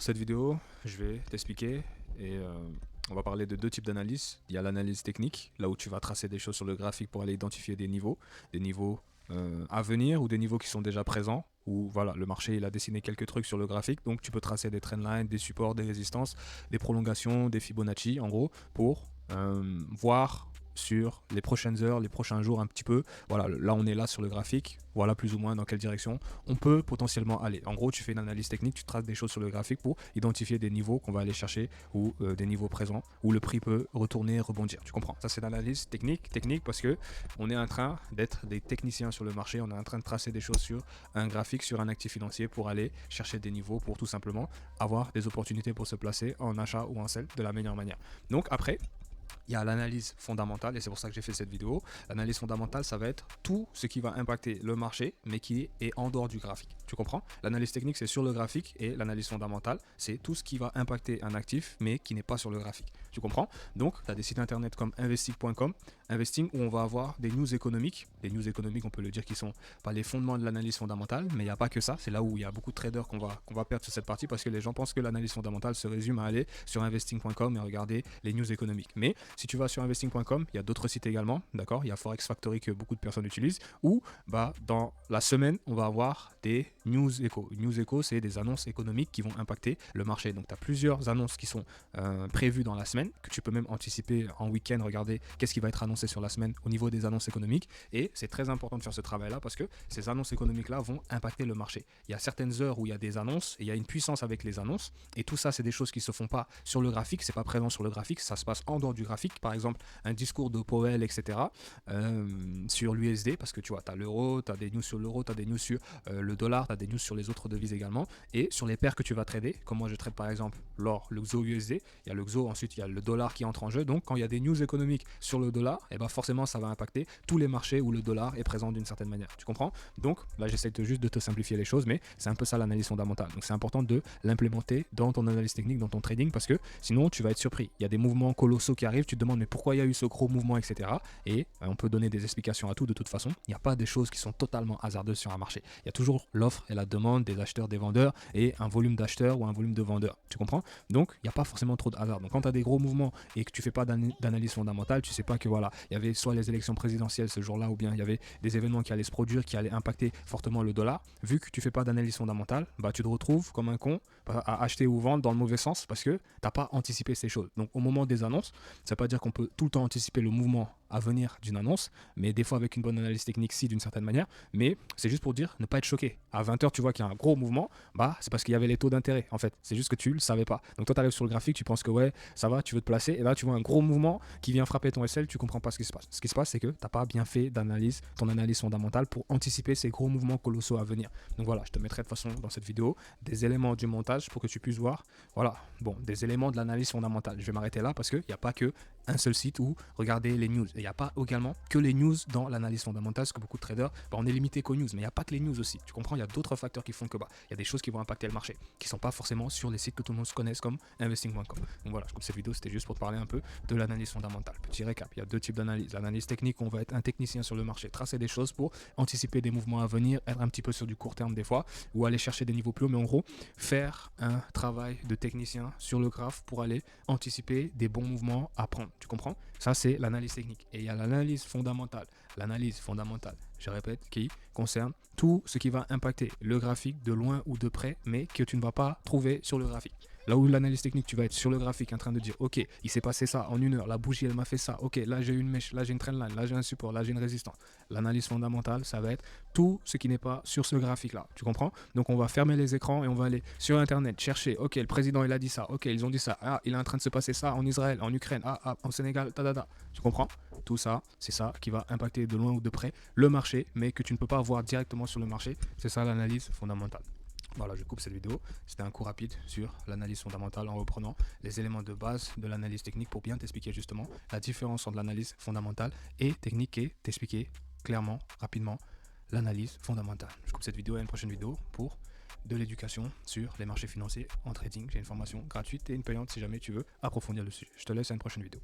Pour cette vidéo, je vais t'expliquer et on va parler de deux types d'analyse. Il y a l'analyse technique, là où tu vas tracer des choses sur le graphique pour aller identifier des niveaux à venir ou des niveaux qui sont déjà présents. Où voilà, le marché il a dessiné quelques trucs sur le graphique, donc tu peux tracer des trendlines, des supports, des résistances, des prolongations, des Fibonacci en gros, pour voir sur les prochaines heures, les prochains jours un petit peu, voilà, là on est là sur le graphique, voilà plus ou moins dans quelle direction on peut potentiellement aller. En gros, tu fais une analyse technique, tu traces des choses sur le graphique pour identifier des niveaux qu'on va aller chercher ou des niveaux présents où le prix peut retourner, rebondir. Tu comprends? Ça c'est l'analyse technique parce que on est en train d'être des techniciens sur le marché, on est en train de tracer des choses sur un graphique, sur un actif financier pour aller chercher des niveaux pour tout simplement avoir des opportunités pour se placer en achat ou en sell de la meilleure manière. Donc après, il y a l'analyse fondamentale et c'est pour ça que j'ai fait cette vidéo. L'analyse fondamentale, ça va être tout ce qui va impacter le marché mais qui est en dehors du graphique. Tu comprends? L'analyse technique, c'est sur le graphique et l'analyse fondamentale, c'est tout ce qui va impacter un actif mais qui n'est pas sur le graphique. Tu comprends? Donc, tu as des sites internet comme investing.com, Investing, où on va avoir des news économiques. Les news économiques, on peut le dire, qui sont pas les fondements de l'analyse fondamentale, mais il n'y a pas que ça. C'est là où il y a beaucoup de traders qu'on va perdre sur cette partie parce que les gens pensent que l'analyse fondamentale se résume à aller sur investing.com et regarder les news économiques. Mais si tu vas sur investing.com, il y a d'autres sites également, d'accord? Il y a Forex Factory que beaucoup de personnes utilisent, où dans la semaine, on va avoir des news échos. News échos, c'est des annonces économiques qui vont impacter le marché. Donc, tu as plusieurs annonces qui sont prévues dans la semaine, que tu peux même anticiper en week-end, regarder qu'est-ce qui va être annoncé sur la semaine au niveau des annonces économiques. Et c'est très important de faire ce travail-là parce que ces annonces économiques-là vont impacter le marché. Il y a certaines heures où il y a des annonces et il y a une puissance avec les annonces. Et tout ça, c'est des choses qui ne se font pas sur le graphique, c'est pas présent sur le graphique, ça se passe en dehors du graphique. Par exemple, un discours de Powell, etc. Sur l'USD, parce que tu vois, tu as l'euro, tu as des news sur l'euro, tu as des news sur le dollar, tu as des news sur les autres devises également. Et sur les paires que tu vas trader, comme moi je trade par exemple l'or, le XO USD, il y a le XO, ensuite il y a le dollar qui entre en jeu. Donc quand il y a des news économiques sur le dollar, et ben forcément ça va impacter tous les marchés où le dollar est présent d'une certaine manière. Tu comprends? Donc là j'essaie juste de te simplifier les choses, mais c'est un peu ça l'analyse fondamentale. Donc c'est important de l'implémenter dans ton analyse technique, dans ton trading, parce que sinon tu vas être surpris. Il y a des mouvements colossaux qui arrivent, tu te demandes mais pourquoi il y a eu ce gros mouvement, etc. Et on peut donner des explications à tout de toute façon. Il n'y a pas des choses qui sont totalement hasardeuses sur un marché. Il y a toujours l'offre et la demande des acheteurs, des vendeurs et un volume d'acheteurs ou un volume de vendeurs. Tu comprends? Donc il n'y a pas forcément trop de hasard. Donc quand tu as des gros mouvements et que tu fais pas d'analyse fondamentale, tu sais pas que voilà, il y avait soit les élections présidentielles ce jour-là ou bien il y avait des événements qui allaient se produire, qui allaient impacter fortement le dollar. Vu que tu fais pas d'analyse fondamentale, bah tu te retrouves comme un con à acheter ou vendre dans le mauvais sens parce que tu n'as pas anticipé ces choses. Donc au moment des annonces, ça ne veut pas dire qu'on peut tout le temps anticiper le mouvement à venir d'une annonce, mais des fois avec une bonne analyse technique, si, d'une certaine manière, mais c'est juste pour dire ne pas être choqué. À 20h, tu vois qu'il y a un gros mouvement, bah c'est parce qu'il y avait les taux d'intérêt, en fait. C'est juste que tu le savais pas. Donc toi, tu arrives sur le graphique, tu penses que ouais, ça va, tu veux te placer, et là, tu vois un gros mouvement qui vient frapper ton SL, tu comprends pas ce qui se passe. Ce qui se passe, c'est que tu n'as pas bien fait d'analyse, ton analyse fondamentale pour anticiper ces gros mouvements colossaux à venir. Donc voilà, je te mettrai de toute façon dans cette vidéo des éléments du montage pour que tu puisses voir, voilà, bon, des éléments de l'analyse fondamentale. Je vais m'arrêter là parce qu'il n'y a pas que un seul site où regarder les news. Il n'y a pas également que les news dans l'analyse fondamentale, parce que beaucoup de traders, on est limité qu'aux news, mais il n'y a pas que les news aussi. Tu comprends? Il y a d'autres facteurs qui font que il y a des choses qui vont impacter le marché, qui ne sont pas forcément sur les sites que tout le monde se connaisse comme investing.com. Donc voilà, je coupe cette vidéo, c'était juste pour te parler un peu de l'analyse fondamentale. Petit récap, il y a deux types d'analyse. L'analyse technique, on va être un technicien sur le marché, tracer des choses pour anticiper des mouvements à venir, être un petit peu sur du court terme des fois, ou aller chercher des niveaux plus hauts, mais en gros, faire un travail de technicien sur le graphe pour aller anticiper des bons mouvements à prendre. Tu comprends? Ça, c'est l'analyse technique. Et il y a l'analyse fondamentale. L'analyse fondamentale, je répète, qui concerne tout ce qui va impacter le graphique de loin ou de près, mais que tu ne vas pas trouver sur le graphique. Là où l'analyse technique, tu vas être sur le graphique en train de dire, ok, il s'est passé ça en une heure, la bougie, elle m'a fait ça, ok, là j'ai une mèche, là j'ai une trendline, là j'ai un support, là j'ai une résistance. L'analyse fondamentale, ça va être tout ce qui n'est pas sur ce graphique-là. Tu comprends? Donc on va fermer les écrans et on va aller sur Internet, chercher, ok, le président il a dit ça, ok, ils ont dit ça, ah, il est en train de se passer ça en Israël, en Ukraine, ah, en Sénégal, Tu comprends? Tout ça, c'est ça qui va impacter de loin ou de près le marché, mais que tu ne peux pas voir directement sur le marché. C'est ça l'analyse fondamentale. Voilà, je coupe cette vidéo. C'était un cours rapide sur l'analyse fondamentale en reprenant les éléments de base de l'analyse technique pour bien t'expliquer justement la différence entre l'analyse fondamentale et technique et t'expliquer clairement, rapidement l'analyse fondamentale. Je coupe cette vidéo à une prochaine vidéo pour de l'éducation sur les marchés financiers en trading. J'ai une formation gratuite et une payante si jamais tu veux approfondir le sujet. Je te laisse à une prochaine vidéo.